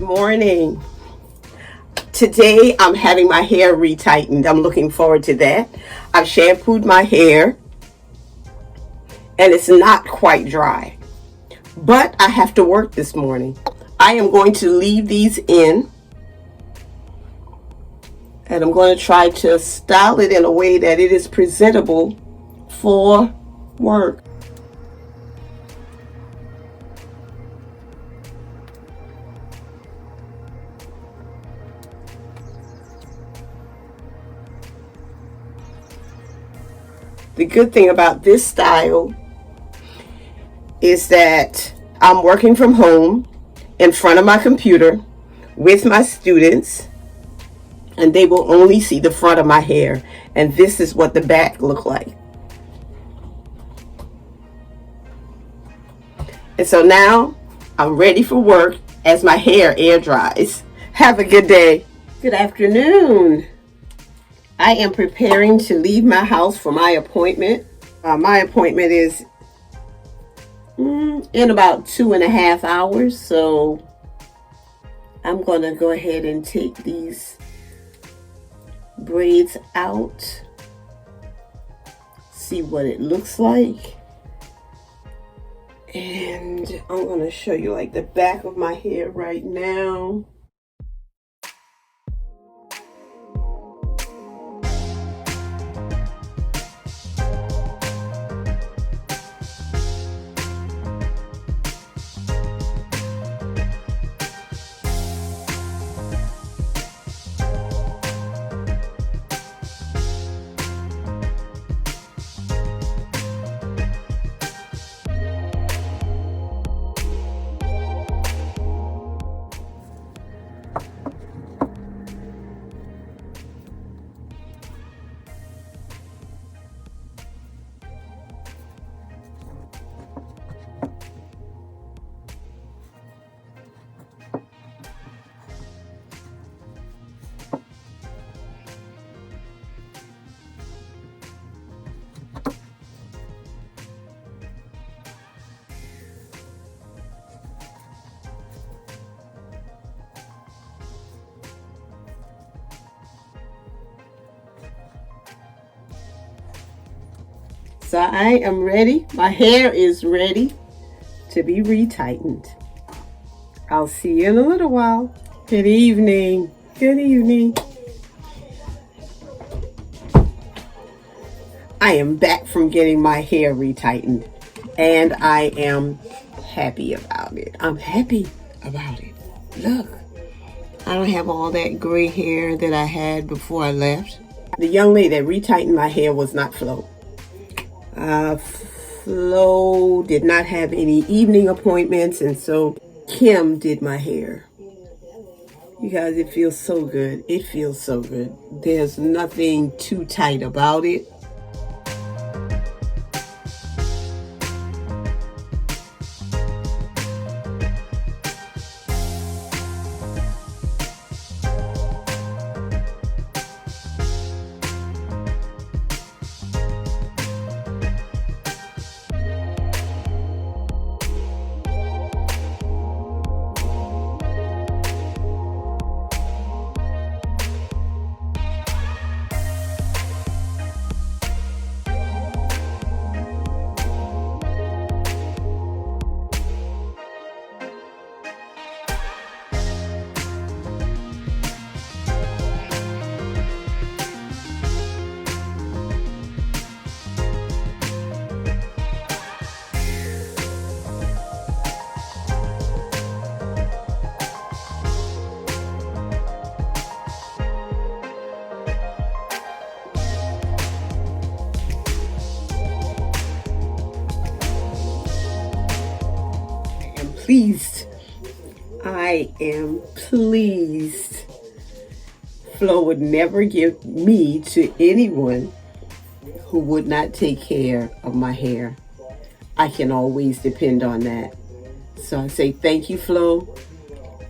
morning. Today I'm having my hair retightened. I'm looking forward to that. I've shampooed my hair and it's not quite dry, but I have to work this morning. I am going to leave these in and I'm going to try to style it in a way that it is presentable for work. The good thing about this style is that I'm working from home in front of my computer with my students, and they will only see the front of my hair, and this is what the back look like. And so now I'm ready for work as my hair air dries. Have a good day. Good afternoon. I am preparing to leave my house for my appointment. My appointment is in about 2.5 hours, so I'm going to go ahead and take these braids out, see what it looks like, and I'm going to show you like the back of my hair right now. So I am ready. My hair is ready to be retightened. I'll see you in a little while. Good evening. Good evening. I am back from getting my hair retightened and I am happy about it. I'm happy about it. Look, I don't have all that gray hair that I had before I left. The young lady that retightened my hair was not Flo. Flo did not have any evening appointments, and so Kim did my hair. You guys, it feels so good. It feels so good. There's nothing too tight about it. I am pleased. Flo would never give me to anyone who would not take care of my hair. I can always depend on that. So I say thank you, Flo,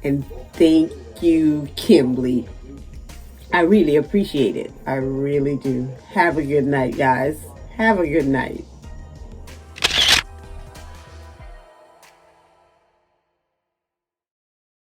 and thank you, Kimberly. I really appreciate it. I really do. Have a good night, guys. Have a good night.